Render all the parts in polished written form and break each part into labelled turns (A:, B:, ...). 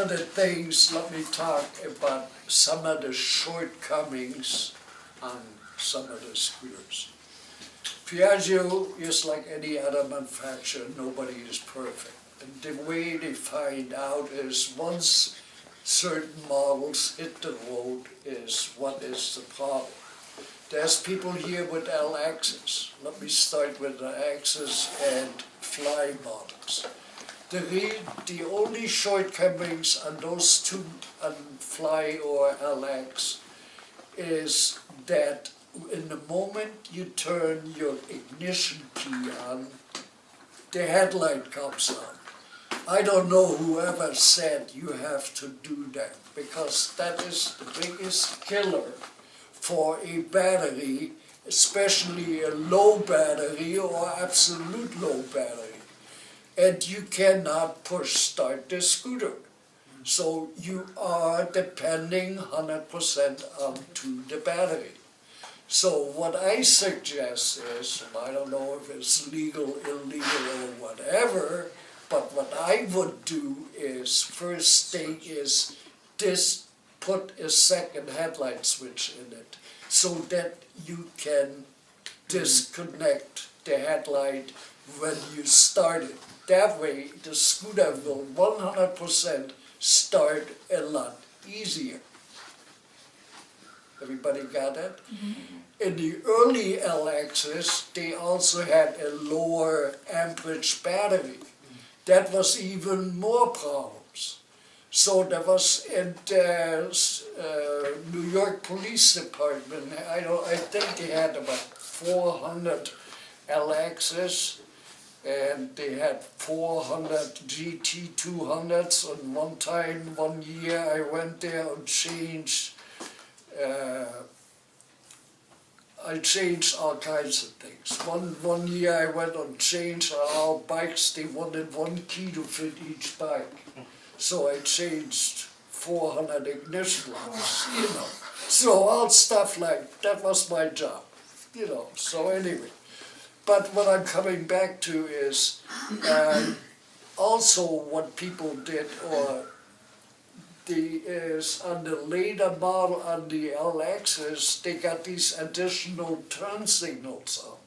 A: of the things, let me talk about some of the shortcomings on some of the scooters. Piaggio is like any other manufacturer, nobody is perfect. And the way they find out is once certain models hit the road is what is the problem. There's people here with L-axis. Let me start with the axis and fly models. The only shortcomings on those two, on fly or LX, is that in the moment you turn your ignition key on, the headlight comes on. I don't know whoever said you have to do that, because that is the biggest killer for a battery, especially a low battery or absolute low battery. And you cannot push start the scooter. So you are depending 100% onto the battery. So what I suggest is, I don't know if it's legal, illegal, or whatever, but what I would do is, first thing is this, put a second headlight switch in it so that you can disconnect the headlight when you start it. That way the scooter will 100% start a lot easier. Everybody got that? Mm-hmm. In the early LXs, they also had a lower amperage battery. That was even more problems. So there was in the New York Police Department, I think they had about 400 LXs, and they had 400 GT200s. And one year I went there and changed all kinds of things. One year I went and changed all bikes. They wanted one key to fit each bike. So I changed 400 ignition locks, you know. So all stuff like, that was my job, you know. So anyway, but what I'm coming back to is also what people did, or is on the later model, on the LXs, they got these additional turn signals on.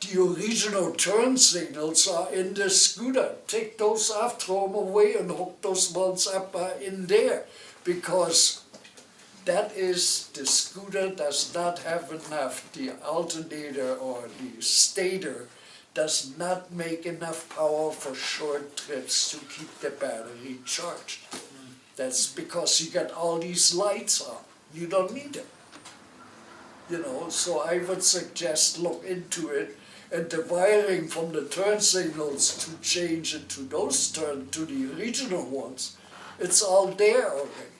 A: The original turn signals are in the scooter. Take those off, throw them away, and hook those ones up in there, because that is, the scooter does not have enough, the alternator or the stator does not make enough power for short trips to keep the battery charged. That's because you got all these lights on. You don't need them. You know, so I would suggest look into it, and the wiring from the turn signals to change it to those to the original ones, it's all there already.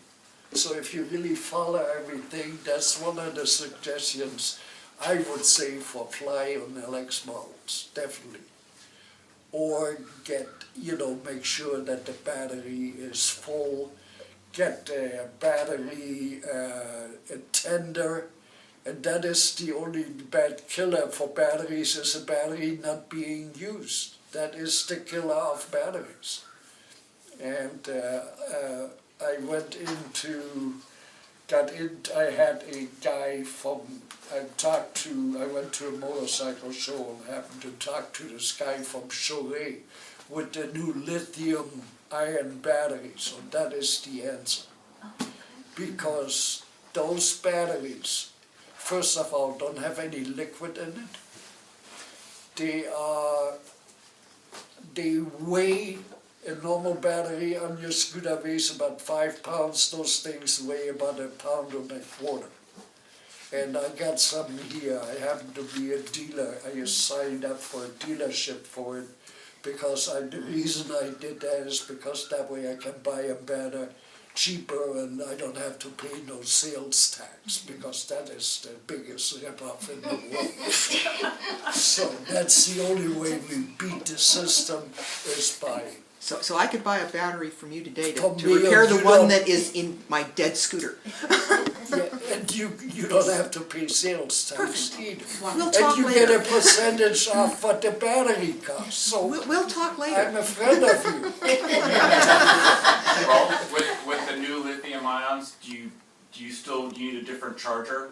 A: So if you really follow everything, that's one of the suggestions I would say for fly on LX models, definitely. Or get, make sure that the battery is full, get a battery tender, and that is the only bad killer for batteries, is a battery not being used. That is the killer of batteries. And I went I had a guy I went to a motorcycle show and happened to talk to this guy from Cholet with the new lithium-ion batteries, and that is the answer. Because those batteries, first of all, don't have any liquid in it. They weigh, a normal battery on your scooter weighs about 5 pounds. Those things weigh about 1.25 pounds. And I got some here. I happen to be a dealer. I just signed up for a dealership for it, because the reason I did that is because that way I can buy them better, cheaper, and I don't have to pay no sales tax, because that is the biggest rip-off in the world. So that's the only way we beat the system, is by...
B: So I could buy a battery from you today to repair the one that is in my dead scooter.
A: Yeah, and you don't have to pay sales tax either.
B: We'll talk
A: and you
B: later.
A: get a percentage off what the battery costs. So
B: We'll talk later.
A: I'm a friend of you.
C: do you need a different charger?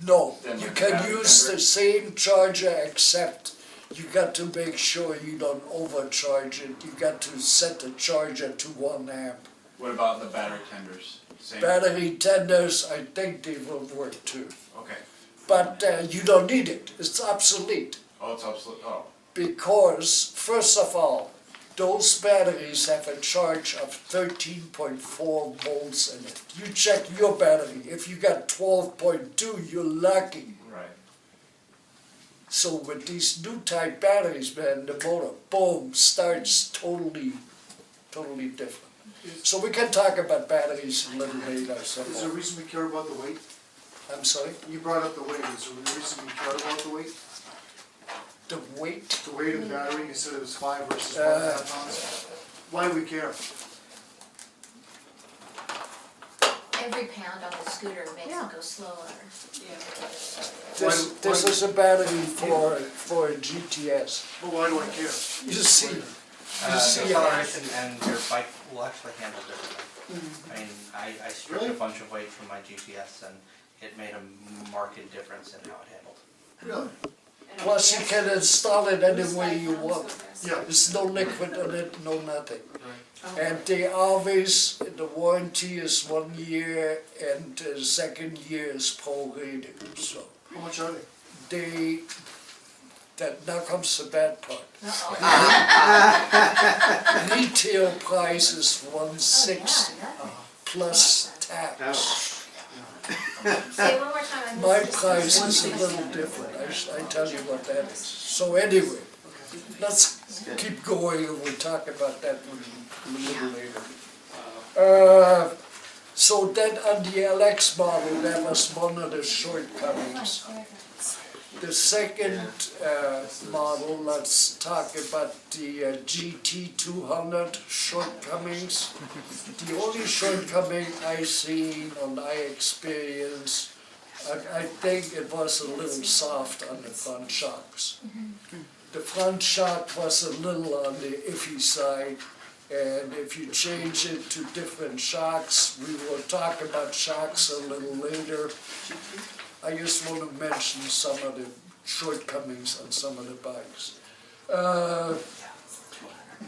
A: No,
C: Then
A: you
C: with
A: can
C: battery
A: use
C: tender?
A: the same charger except you got to make sure you don't overcharge it. You got to set the charger to 1 amp.
C: What about the battery tenders? Same?
A: Battery tenders, I think they will work too.
C: Okay.
A: But you don't need it, it's obsolete.
C: Oh, it's obsolete, oh.
A: Because, first of all, those batteries have a charge of 13.4 volts in it. You check your battery, if you got 12.2, you're lucky.
C: Right.
A: So with these new type batteries, man, the motor, boom, starts totally different. So we can talk about batteries a little later. So
D: Is there a reason we care about the weight?
A: I'm sorry,
D: You brought up the weight, is there a reason we care about the weight?
A: the weight.
D: The weight of the battery, you said it was 5 versus 1.5 pounds? Why do we care?
E: Every pound on the scooter makes
B: Yeah.
E: it go slower.
A: This is a battery for a GTS.
D: But why do I care?
A: You see,
F: The
A: see,
F: acceleration and your bike will actually handle differently. I mean, I stripped
D: Really?
F: a bunch of weight from my GTS and it made a marked difference in how it handled.
D: Really?
A: plus you can install it any way you want.
D: Yeah.
A: There's no liquid in it, no nothing.
D: Right.
A: And they always, the warranty is 1 year and the second year is prorated, so
D: How much are they?
A: now comes the bad part.
E: Uh-oh.
A: Retail price is 160 plus tax.
E: Say it one more time, I
A: My
E: missed it.
A: price is a little different, I tell you what that is. So anyway, let's keep going and we'll talk about that a little later. So then on the LX model, that was one of the shortcomings. The second model, let's talk about the GT200 shortcomings. The only shortcoming I seen and I experienced, I think it was a little soft on the front shocks. The front shock was a little on the iffy side, and if you change it to different shocks, we will talk about shocks a little later. I just want to mention some of the shortcomings on some of the bikes.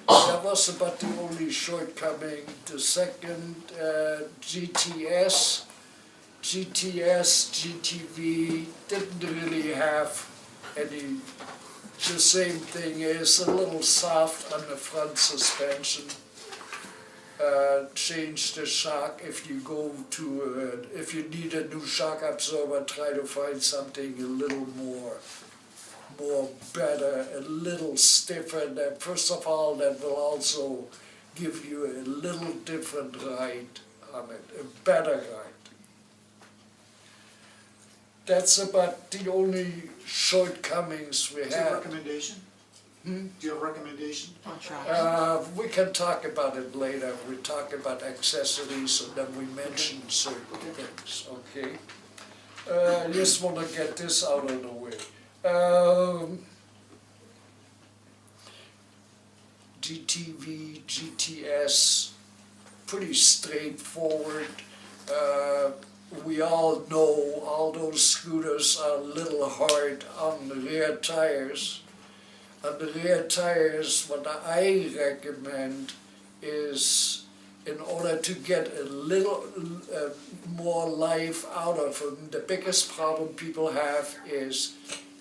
A: That was about the only shortcoming. The second GTS GTV didn't really have any. The same thing is a little soft on the front suspension. Change the shock if you go to, if you need a new shock absorber, try to find something a little more better, a little stiffer. That first of all, that will also give you a little different ride on it, a better ride. That's about the only shortcomings we
D: Do you have a
A: have.
D: recommendation?
A: Hmm?
D: Do you have a recommendation?
B: On shocks.
A: We can talk about it later. We talk about accessories and then we mention certain things, okay? I just want to get this out of the way. GTV, GTS, pretty straightforward. We all know all those scooters are a little hard on the rear tires. On the rear tires, what I recommend is, in order to get a little more life out of them, the biggest problem people have is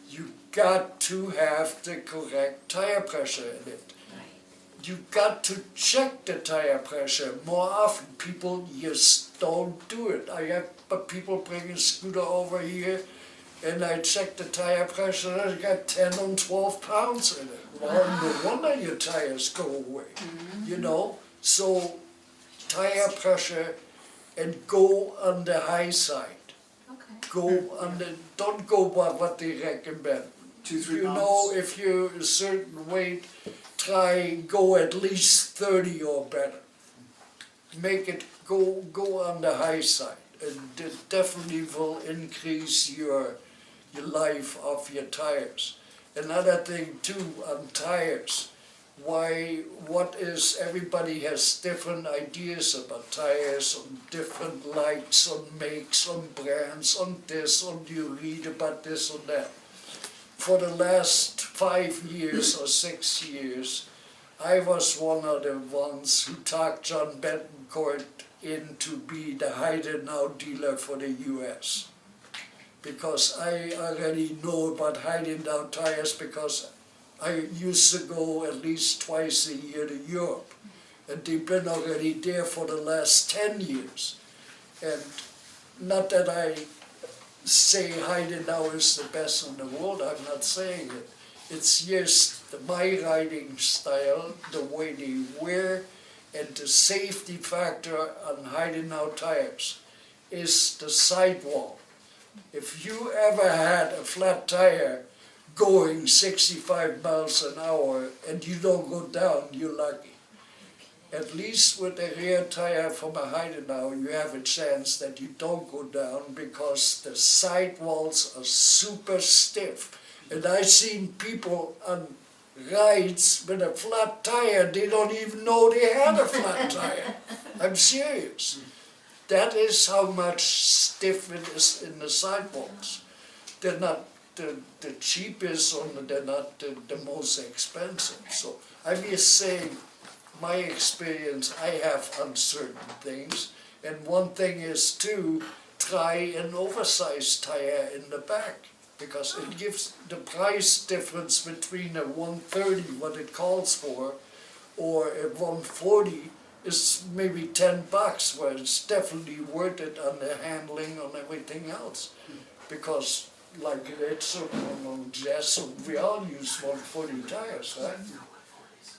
A: you got to have the correct tire pressure in it. You got to check the tire pressure. More often people just don't do it. I have people bring a scooter over here and I check the tire pressure and I got 10 and 12 pounds in it. Well, no wonder your tires go away, you know? So tire pressure and go on the high side.
E: Okay.
A: Go on the, don't go by what they recommend.
D: 2-3
A: You
D: pounds?
A: know, if you're a certain weight, try and go at least 30 or better. Make it go on the high side, and it definitely will increase your life of your tires. Another thing too on tires, everybody has different ideas about tires, on different likes, on makes, on brands, on this, on you read about this or that. For the last 5 years or 6 years, I was one of the ones who talked John Betancourt in to be the Heidenau dealer for the US. Because I already know about Heidenau tires because I used to go at least twice a year to Europe. And they've been already there for the last 10 years. And not that I say Heidenau is the best in the world, I'm not saying it. It's just my riding style, the way they wear, and the safety factor on Heidenau tires is the sidewall. If you ever had a flat tire going 65 miles an hour and you don't go down, you're lucky. At least with a rear tire from a Heidenau, you have a chance that you don't go down because the sidewalls are super stiff. And I've seen people on rides with a flat tire, they don't even know they had a flat tire. I'm serious. That is how much stiff it is in the sidewalls. They're not the cheapest or they're not the most expensive. So I'm just saying, my experience I have on certain things. And one thing is to try an oversized tire in the back, because it gives the price difference between a 130, what it calls for, or a 140 is maybe $10, where it's definitely worth it on the handling, on everything else. Because like it's on Jess, we all use 140 tires, right?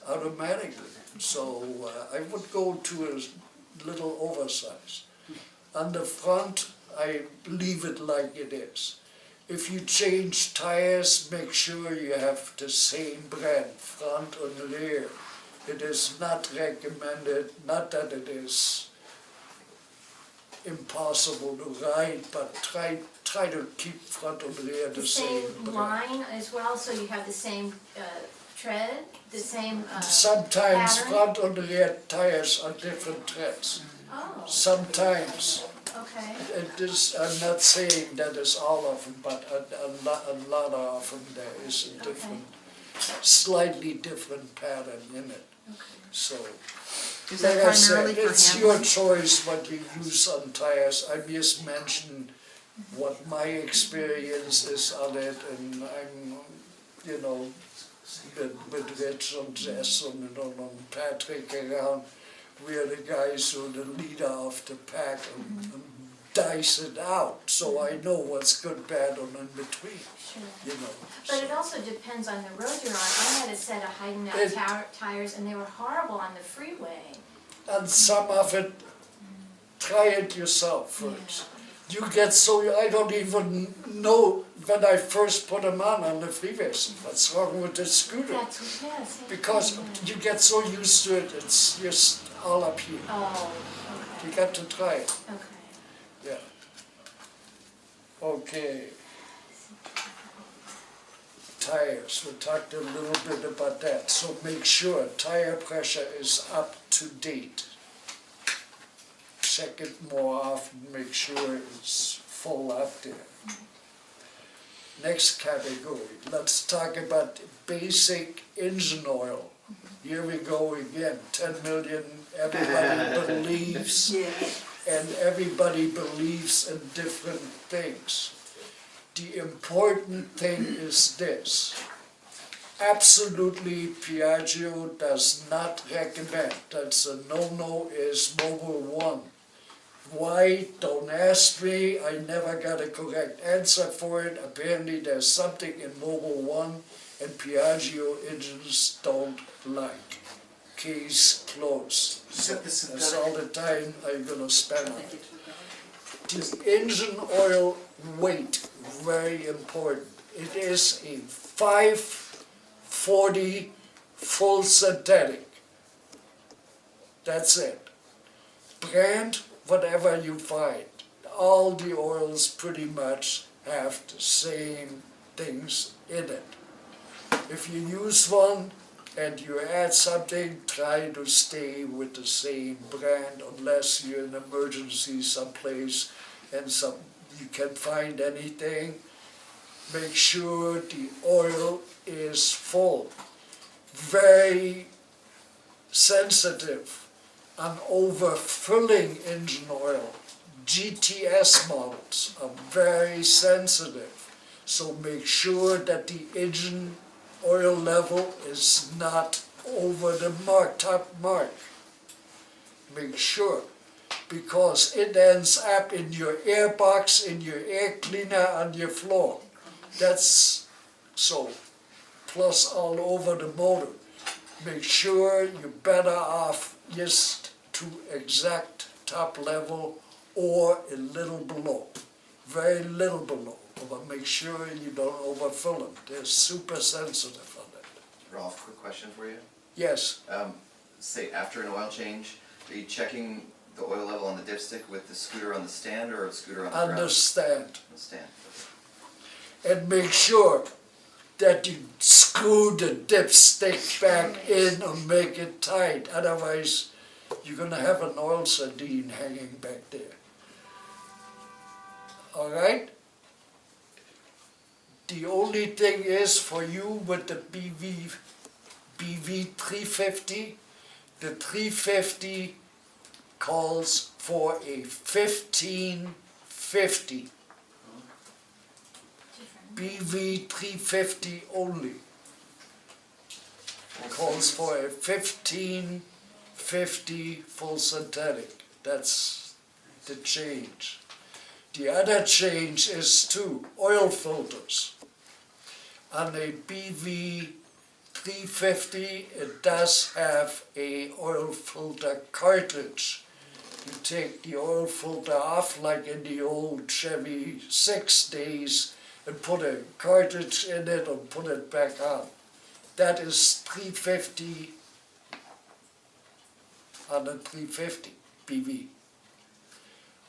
A: Automatically. So I would go to a little oversize. On the front, I leave it like it is. If you change tires, make sure you have the same brand, front and rear. It is not recommended, not that it is impossible to ride, but try to keep front and rear the same brand.
E: line as well, so you have the same tread, the same
A: Sometimes
E: pattern?
A: front and rear tires are different treads.
E: Oh,
A: Sometimes.
E: okay.
A: I'm not saying that is all of them, but a lot of them there is a different, slightly different pattern in it. So,
B: Is that
A: like I said,
B: primarily for
A: it's your
B: handling?
A: choice what you use on tires. I just mentioned what my experience is on it, and I'm, with Rich and Jess and Patrick around, we are the guys who are the leader of the pack and dice it out. So I know what's good, bad, and in between,
E: Sure. But it also depends on the road you're on. I had a set of
A: It-
E: Heidenau tires and they were horrible on the freeway.
A: And some of it, try it yourself first. You get so, I don't even know when I first put them on the freeways, what's wrong with the scooter.
E: That's, yes.
A: Because you get so used to it, it's just all up here.
E: Oh,
A: You
E: okay,
A: got to try it,
E: okay.
A: yeah. Okay. Tires, we talked a little bit about that, so make sure tire pressure is up to date. Check it more often, make sure it's full up there. Next category, let's talk about basic engine oil. Here we go again, 10 million, everybody believes, and everybody believes in different things. The important thing is this. Absolutely, Piaggio does not recommend, that's a no-no, is Mobil 1. Why? Don't ask me, I never got a correct answer for it. Apparently there's something in Mobil 1 and Piaggio engines don't like. Case closed.
D: Set the
A: That's all
D: synthetic.
A: the time I'm gonna spend on it. The engine oil weight, very important. It is a 540 full synthetic. That's it. Brand, whatever you find. All the oils pretty much have the same things in it. If you use one, and you add something, try to stay with the same brand unless you're in emergency someplace and you can find anything. Make sure the oil is full. Very sensitive on overfilling engine oil. GTS models are very sensitive. So make sure that the engine oil level is not over the top mark. Make sure, because it ends up in your air box, in your air cleaner, on your floor. That's so, plus all over the motor. Make sure you're better off just to exact top level or a little below, very little below. But make sure you don't overfill them. They're super sensitive on it.
G: Rolf, quick question for you.
A: Yes,
G: Say after an oil change, are you checking the oil level on the dipstick with the scooter on the stand or the scooter on the ground?
A: understand.
G: On the stand.
A: And make sure that you screw the dipstick back in and make it tight. Otherwise, you're gonna have an oil sardine hanging back there. All right? The only thing is for you with the BV 350, the 350 calls for a 1550. BV 350 only calls for a 1550 full synthetic. That's the change. The other change is two oil filters. On a BV 350, it does have a oil filter cartridge. You take the oil filter off like in the old Chevy 6 days and put a cartridge in it and put it back on. That is 350 on a 350 BV.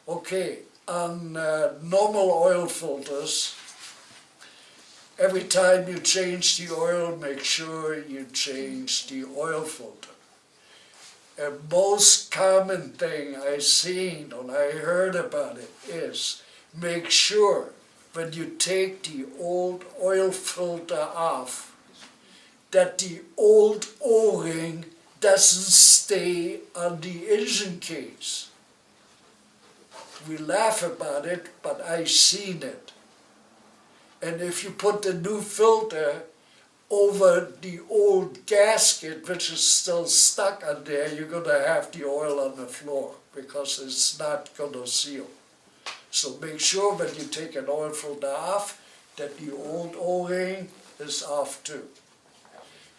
A: Okay, on normal oil filters, every time you change the oil, make sure you change the oil filter. A most common thing I seen and I heard about it is make sure when you take the old oil filter off that the old O-ring doesn't stay on the engine case. We laugh about it, but I seen it. And if you put the new filter over the old gasket, which is still stuck on there, you're gonna have the oil on the floor because it's not gonna seal. So make sure when you take an oil filter off that the old O-ring is off too.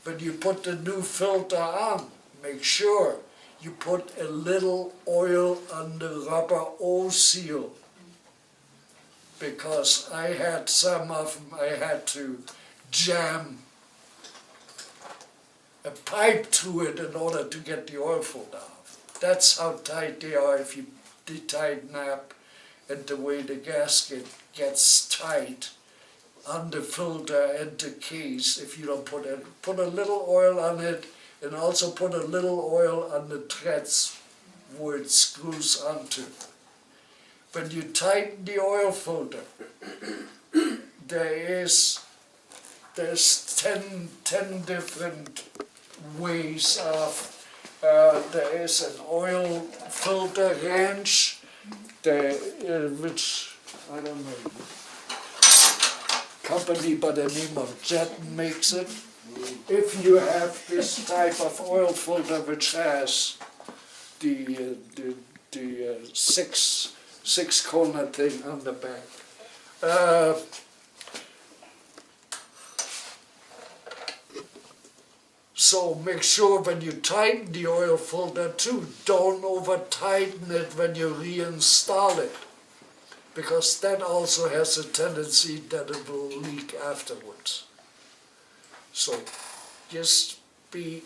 A: When you put the new filter on, make sure you put a little oil on the rubber O-seal. Because I had some of them, I had to jam a pipe through it in order to get the oil filter off. That's how tight they are if you tighten up, and the way the gasket gets tight on the filter and the case if you don't put a little oil on it, and also put a little oil on the threads where it screws onto. When you tighten the oil filter, there's 10 different ways of, there is an oil filter wrench, which, I don't know, company by the name of Jettin makes it. If you have this type of oil filter which has the six corner thing on the back, so make sure when you tighten the oil filter too, don't over tighten it when you reinstall it, because that also has a tendency that it will leak afterwards. So just be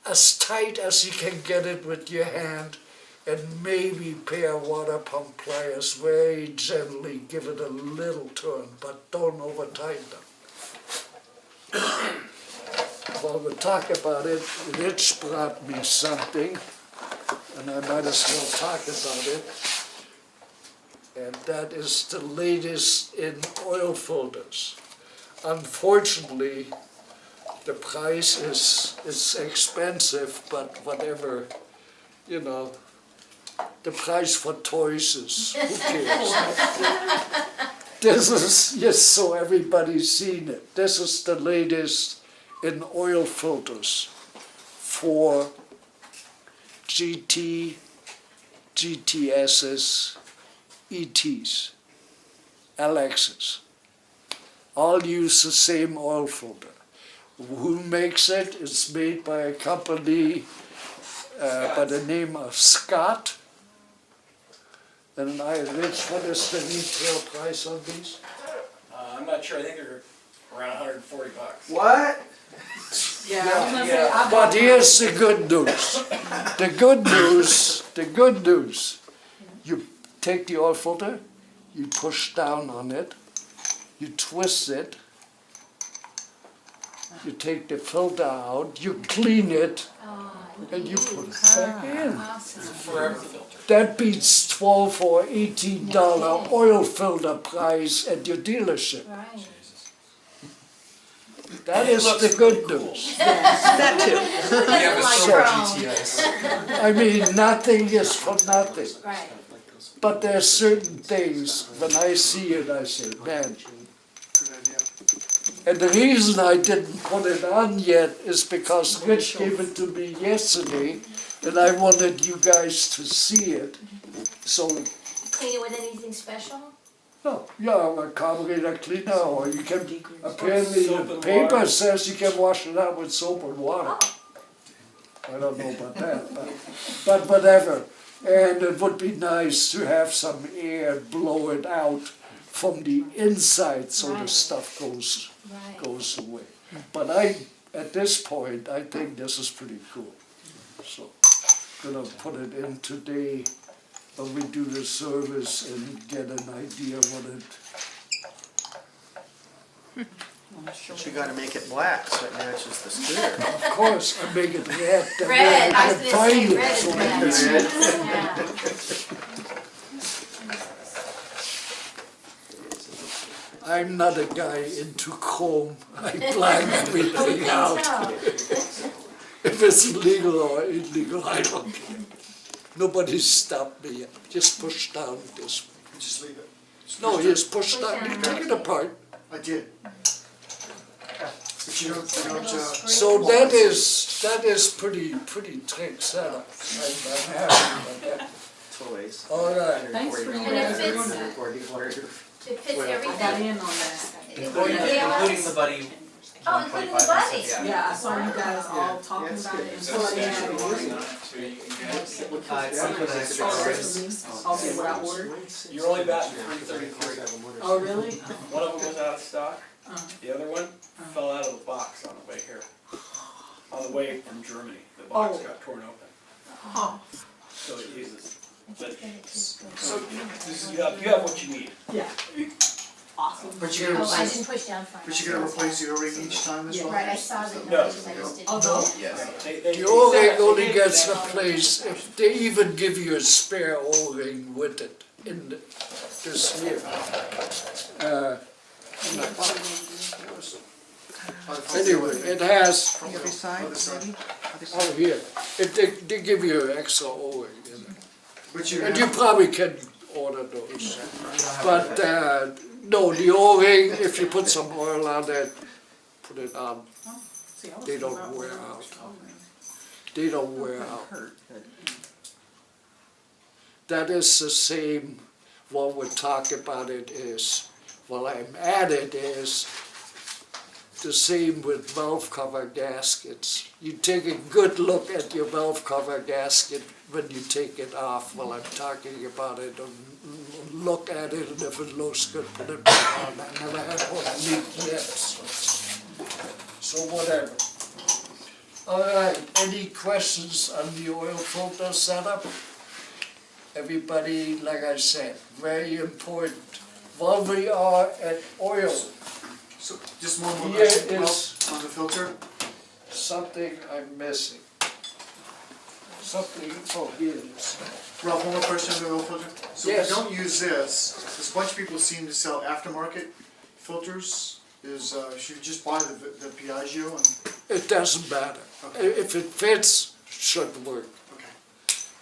A: as tight as you can get it with your hand, and maybe pair water pump pliers very gently, give it a little turn, but don't over tighten them. while we talk about it, Rich brought me something, and I might as well talk about it. And that is the latest in oil filters. Unfortunately, the price is expensive, but whatever, you know, the price for toys is, who cares? This is just so everybody's seen it. This is the latest in oil filters for GT, GTSs, ETs, LXs. All use the same oil filter. Who makes it? It's made by a company by the name of Scott. And Rich, what is the retail price on these?
H: I'm not sure, I think they're around 140 bucks.
B: What?
A: Yeah, but here's the good news. The good news, you take the oil filter, you push down on it, you twist it, you take the filter out, you clean it, and you put it back in.
H: Forever filter.
A: That beats $12 or $18 oil filter price at your dealership.
E: Right.
A: That is the good news.
B: That too.
E: Who doesn't like chrome?
F: GTS.
A: I mean, nothing is for nothing.
E: Right.
A: But there are certain things, when I see it, I say, man.
D: Good idea.
A: And the reason I didn't put it on yet is because Rich gave it to me yesterday, and I wanted you guys to see it. So,
E: Clean it with anything special?
A: no, yeah, a carburetor cleaner, or you can, apparently the paper says you can wash it out with soap and water.
E: Oh,
A: I don't know about that, but whatever. And it would be nice to have some air blow it out from the inside so the
E: Right.
A: stuff goes
E: right.
A: away. But at this point, I think this is pretty cool. So, gonna put it in today when we do the service and get an idea what it.
I: But you gotta make it black so it matches the scooter.
A: Of course, I make it red. that way
E: Red, I was
A: can
E: gonna
A: find
E: say
A: it,
E: red is
A: so I
E: red.
A: can see it.
E: Yeah.
A: I'm not a guy into chrome. I black everything out. If it's legal or illegal, I don't care. Nobody stopped me. Just push down this.
D: Just leave it.
A: No, just push
E: Push
A: down.
E: down.
A: You take it apart.
D: I did. But you don't,
A: So that is pretty trick setup. I'm happy with that.
I: Toys.
A: All right.
J: Thanks for
E: And it fits, it fits
J: I got
E: everything.
J: in on that.
F: Including the buddy.
E: Oh, including the
F: 25
E: buddy.
F: cents,
J: Yeah, I saw you guys all talking about it and flooding it.
F: It's something that extra cards.
J: Okay, what I ordered.
H: You're only batting 333.
J: Oh, really?
H: One of them was out of stock, the other one fell out of the box on the way here. On the way from Germany, the box
J: Oh.
H: got torn open,
J: Oh,
H: so it uses. But,
E: So,
H: you have what you need.
J: yeah. Awesome.
D: but you're gonna
E: oh, I
D: replace,
E: didn't push down front.
D: but you're gonna replace the O-ring each time as well?
E: Right, I saw the
H: No.
E: numbers, I just didn't.
J: Oh, no?
G: Yes.
A: The O-ring only gets replaced if they even give you a spare O-ring with it in this year. Anyway, it has,
B: On the other side,
D: Other side.
B: maybe? Other
A: oh
B: side.
A: here, they give you an extra O-ring in it.
D: But you're
A: And you
D: gonna,
A: probably can order those. But, no, the O-ring, if you put some oil on it, put it on,
J: See, I was
A: They
J: thinking
A: don't
J: about
A: wear
J: ordering
A: out.
J: those.
A: they don't wear out.
B: Hurt, but
A: That is the same, what we're talking about it is, while I'm at it is, the same with valve cover gaskets. You take a good look at your valve cover gasket when you take it off while I'm talking about it, and look at it, and if it looks good, put it back on. I never had one leak yet, so whatever. All right, any questions on the oil filter setup? Everybody, like I said, very important. While we are at oil,
D: so just one more
A: Here
D: question,
A: is-
D: on the filter.
A: something I'm missing. Something, oh, here it is.
D: Ralph, one more question on the oil filter. So if
A: Yes.
D: we don't use this, because a bunch of people seem to sell aftermarket filters, should you just buy the Piaggio and,
A: It doesn't matter. If it fits, it should work.
D: okay.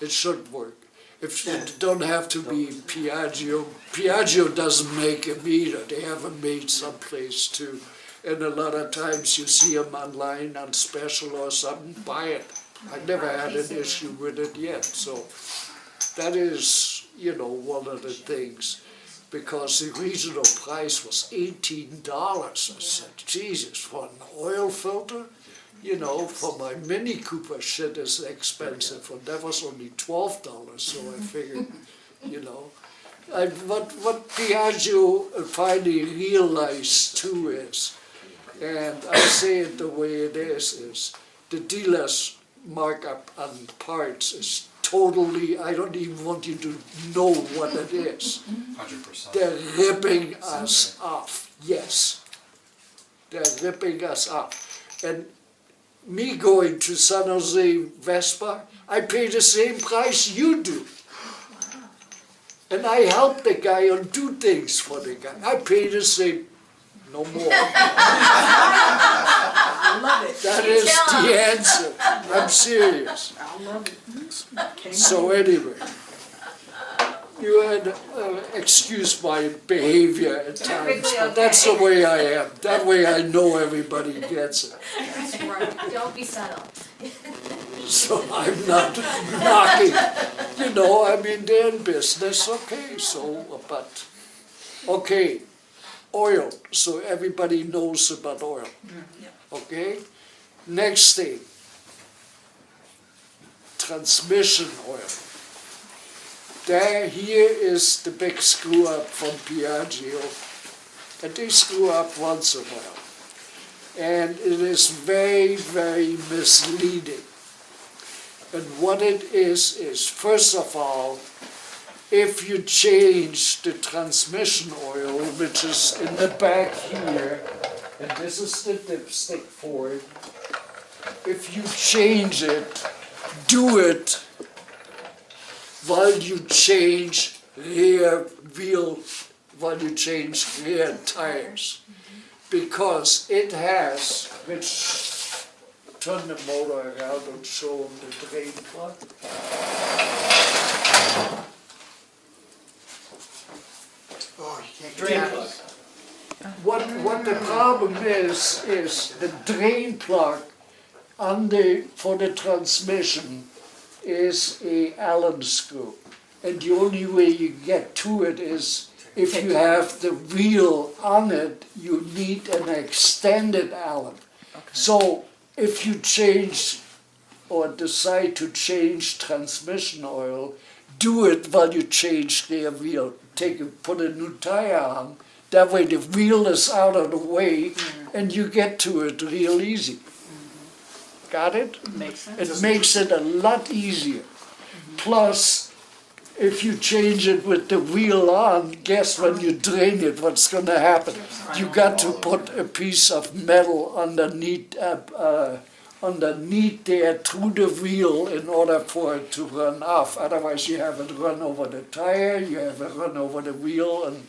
A: It should work. If it don't have to be Piaggio. Piaggio doesn't make them either. They have them made someplace too. And a lot of times you see them online on special or something, buy it. I never had an issue with it yet, so that is, one of the things. Because the original price was $18. I said, Jesus, for an oil filter? For my Mini Cooper, shit is expensive, and that was only $12, so I figured, what Piaggio finally realized too is, and I say it the way it is the dealer's markup on parts is totally, I don't even want you to know what it is.
C: 100%.
A: They're ripping us off, yes. They're ripping us off. And me going to San Jose Vespa, I pay the same price you do. And I help the guy and do things for the guy. I pay the same, no more.
J: I love it.
A: That is the answer. I'm serious.
J: I love it.
A: So anyway, you had excuse my behavior at times,
E: Perfectly
A: but that's the
E: okay.
A: way I am. That way I know everybody gets it.
J: That's right.
E: Don't be subtle.
A: So I'm not knocking, they're in business, okay, okay, oil, so everybody knows about oil, okay? Next thing, transmission oil. Here is the big screw up from Piaggio, and they screw up once in a while. And it is very, very misleading. And what it is first of all, if you change the transmission oil, which is in the back here, and this is the dipstick for it, if you change it, do it while you change rear tires. Because it has, turn the motor around and show them the drain plug.
D: Oh, you can't
H: Drain
D: get
H: plug.
A: What the problem is the drain plug for the transmission is a Allen screw. And the only way you get to it is if you have the wheel on it, you need an extended Allen. So if you change or decide to change transmission oil, do it while you change rear wheel. Put a new tire on. That way the wheel is out of the way and you get to it real easy. Got it?
J: Makes sense.
A: It makes it a lot easier. Plus, if you change it with the wheel on, guess when you drain it, what's going to happen? You got to put a piece of metal underneath there through the wheel in order for it to run off. Otherwise you have it run over the tire, you have it run over the wheel and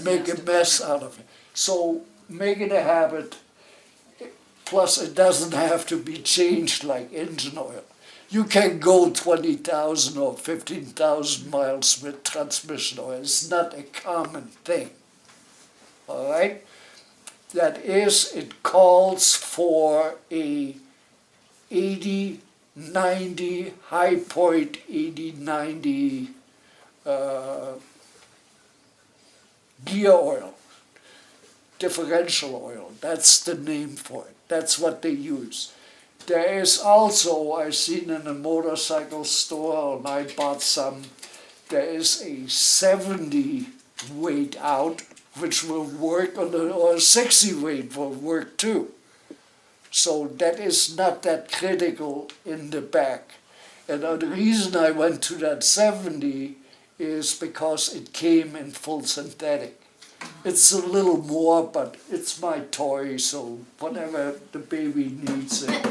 A: make a mess out of it. So make it a habit. Plus it doesn't have to be changed like engine oil. You can go 20,000 or 15,000 miles with transmission oil. It's not a common thing. All right? That is, it calls for a 80-90, high point 80-90 gear oil, differential oil. That's the name for it. That's what they use. There is also, I seen in a motorcycle store, and I bought some, there is a 70 weight out, which will work or 60 weight will work too. So that is not that critical in the back. And the reason I went to that 70 is because it came in full synthetic. It's a little more, but it's my toy, so whatever the baby needs, there's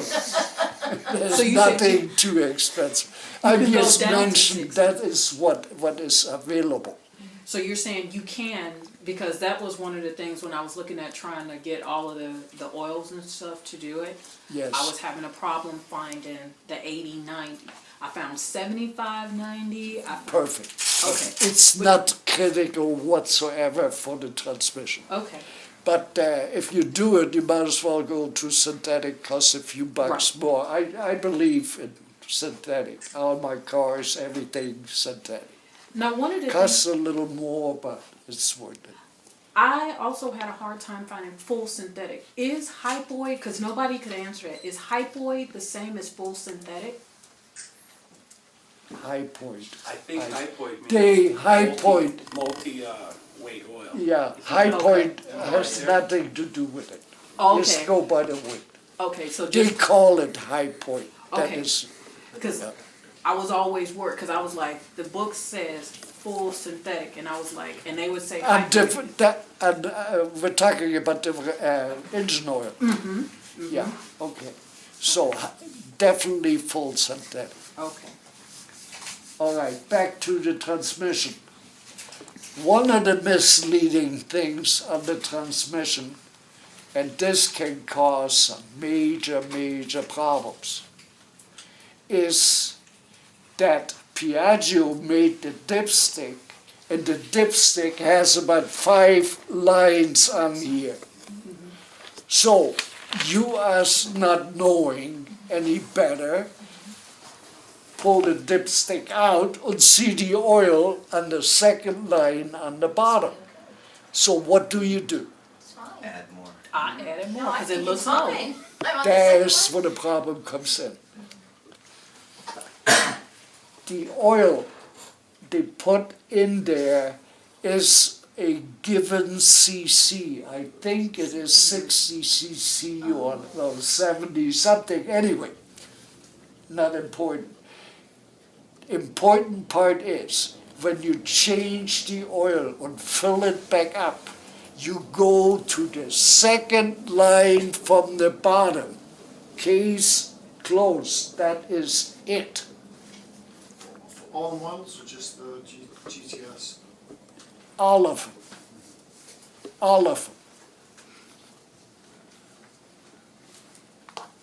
J: So you said
A: nothing too expensive. I
J: can go
A: just
J: down to
A: mentioned
J: 60.
A: that is what is available.
J: So you're saying you can, because that was one of the things when I was looking at trying to get all of the oils and stuff to do it.
A: Yes.
J: I was having a problem finding the 80-90. I found 75-90.
A: Perfect.
J: Okay.
A: It's not critical whatsoever for the transmission.
J: Okay.
A: But if you do it, you might as well go to synthetic, costs a few bucks more. I believe in synthetic. All my cars, everything synthetic.
J: Now one of the
A: Costs
J: things
A: a little more, but it's worth it.
J: I also had a hard time finding full synthetic. Is hypoid, because nobody could answer it, is hypoid the same as full synthetic?
A: High Point.
H: I think High Point
A: They High Point,
H: weight oil.
A: yeah, High
J: Okay.
A: Point has nothing to do with it. Just
J: Okay.
A: go by the weight.
J: Okay, so
A: They
J: just
A: call it High Point. That
J: Okay.
A: is,
J: because
A: yeah.
J: I was always worried, because I was like, the book says full synthetic, and I was like, and they would say
A: And
J: hypoid.
A: different, that, and we're talking about the engine oil. Yeah, okay. So definitely full synthetic.
J: Okay.
A: All right, back to the transmission. One of the misleading things of the transmission, and this can cause some major, major problems, is that Piaggio made the dipstick, and the dipstick has about 5 lines on here. So you us not knowing any better, pull the dipstick out and see the oil on the second line on the bottom. So what do?
E: It's fine.
G: Add more.
J: I added
E: No,
J: more,
E: I
J: because it
E: think
J: looks
E: it's
J: low.
E: fine. I'm on the
A: There's
E: second
A: where the problem comes in. The oil they put in there is a given cc. I think it is 60 cc or no, 70 something. Anyway, not important. Important part is when you change the oil and fill it back up, you go to the second line from the bottom. Case closed. That is it.
D: All the models or just the GTS?
A: All of them. All of them.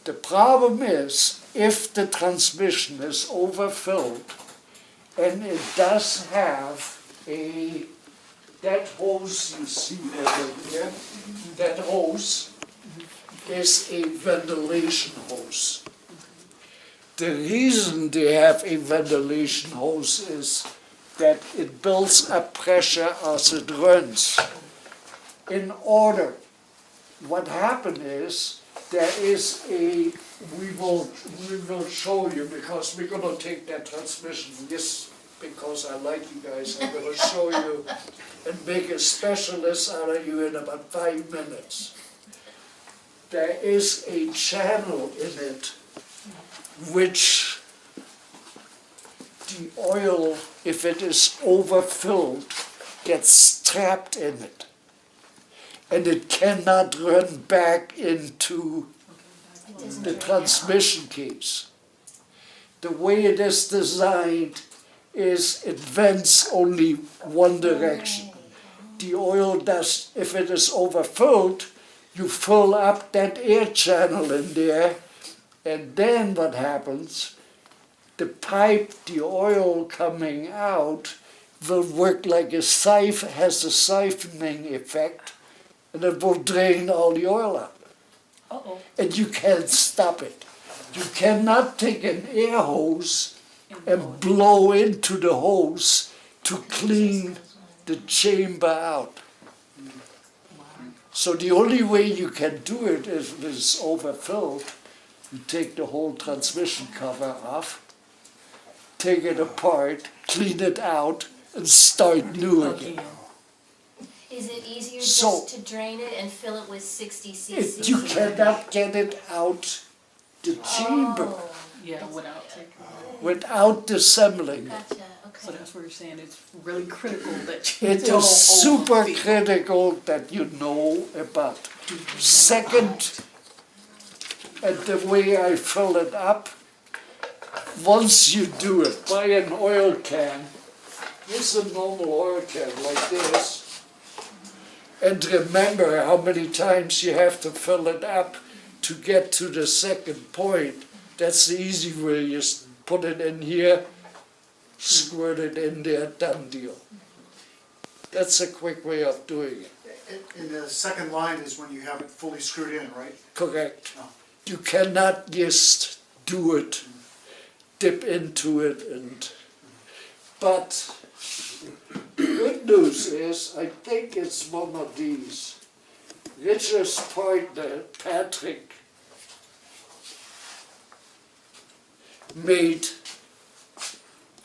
A: The problem is if the transmission is overfilled and it does have that hose you see over here, that hose is a ventilation hose. The reason they have a ventilation hose is that it builds up pressure as it runs. In order, what happened is, there is we will show you, because we're gonna take that transmission, yes, because I like you guys, I'm gonna show you and make a specialist out of you in about 5 minutes. There is a channel in it which the oil, if it is overfilled, gets trapped in it. And it cannot run back into the transmission case. The way it is designed is it vents only one direction. The oil does, if it is overfilled, you fill up that air channel in there, and then what happens, the pipe, the oil coming out, will work like a siphon, has a siphoning effect, and it will drain all the oil out.
J: Uh-oh.
A: And you can't stop it. You cannot take an air hose and blow into the hose to clean the chamber out. So the only way you can do it is if it's overfilled. You take the whole transmission cover off, take it apart, clean it out, and start new again.
E: Is it easier
A: So-
E: just to drain it and fill it with 60 cc?
A: You cannot get it out the chamber
E: Oh,
J: Yeah, without taking.
A: without dissembling it.
E: gotcha,
J: So that's where you're saying it's really critical that you
A: It
J: don't
A: is super
J: overfeed.
A: critical that you know about. Second, and the way I fill it up, once you do it, buy an oil can. Here's a normal oil can like this. And remember how many times you have to fill it up to get to the second point. That's the easy way. You put it in here, squirt it in there, done deal. That's a quick way of doing it.
D: And the second line is when you have it fully screwed in, right?
A: Correct.
D: Oh.
A: You cannot just do it, dip into it, but the good news is, I think it's one of these. Richard's partner, Patrick, made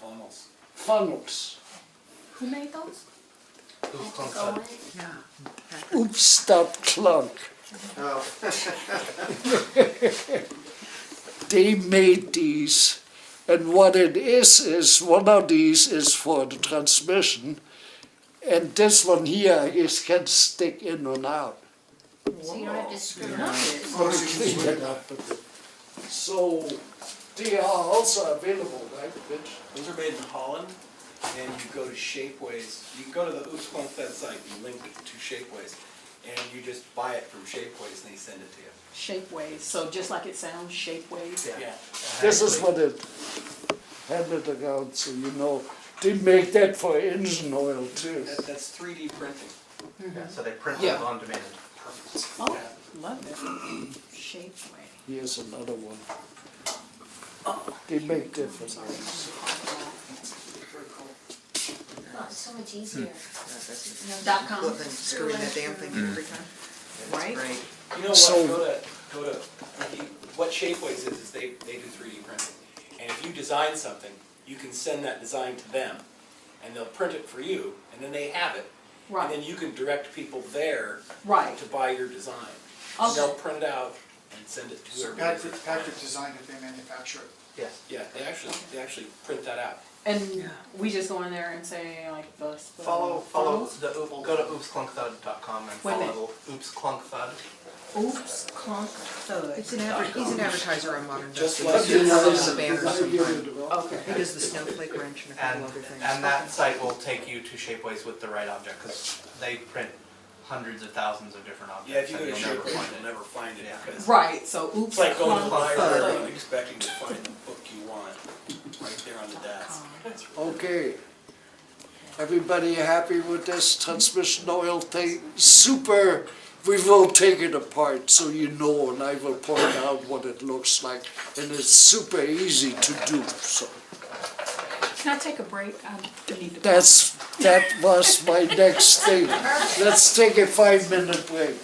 H: Almost.
A: funnels.
E: Who made those?
F: Oops, clunk
E: Go
F: thud.
E: in.
B: Yeah.
A: Oops, stop, clunk.
D: Oh.
A: They made these, and what it is one of these is for the transmission, and this one here is can stick in and out.
E: So you don't have to screw it up.
D: Oh, so you can
A: Clean it up a bit. So, they are also available, right, Rich?
F: Those are made in Holland, and you go to Shapeways. You can go to the Oops Clunk Thud site and link to Shapeways, and you just buy it from Shapeways and they send it to you.
J: Shapeways, so just like it sounds, shapeways.
F: Yeah.
A: This is what it handed around, so you know. They make that for engine oil too.
F: That's 3D printing.
I: Yeah, so they print
B: Yeah.
I: it on demand.
J: Oh, love it. Shapeway.
A: Here's another one. They make different ones.
E: Oh, it's so much easier.
B: .com. Well, then screwing that damn thing in every time.
J: Right?
B: Great.
F: You know what,
A: So-
F: go to, what Shapeways is they do 3D printing. And if you design something, you can send that design to them, and they'll print it for you, and then they have it. And then
J: Right,
F: you can direct people there
J: right.
F: to buy your design. And
J: Okay.
F: they'll print it out and send it to
D: So
F: whoever.
D: Patrick designed it, they manufacture it.
I: Yes.
F: Yeah, they actually print that out.
J: And we just go in there and say like the.
I: Follow
J: photos?
I: the go to oopsclunkthud.com and
J: Wait a
I: follow the Oops Clunk Thud.
J: Oops, clunk, thud.
B: It's an he's an advertiser on Modern
F: Just
B: Dusty.
F: like
B: He
F: you
B: does
F: know,
B: the banners sometimes.
J: Okay.
B: He does the snowflake wrench and a couple
I: And,
B: other things.
I: and that site will take you to Shapeways with the right object, because they print hundreds of thousands of different
F: Yeah, if
I: objects
F: you
I: and
F: go to
I: you'll never
F: Shapeways,
I: find
F: you'll
I: it.
F: never find it
I: Yeah.
F: because
J: Right, so oops,
F: it's like going to the
J: clunk,
F: library
J: thud.
F: and expecting to find the book you want right there on the desk.
A: Okay. Everybody happy with this transmission oil thing? Super. We will take it apart so you know, and I will point out what it looks like. And it's super easy to do, so.
J: Can I take a break? I need to.
A: That was my next thing. Let's take a 5-minute break.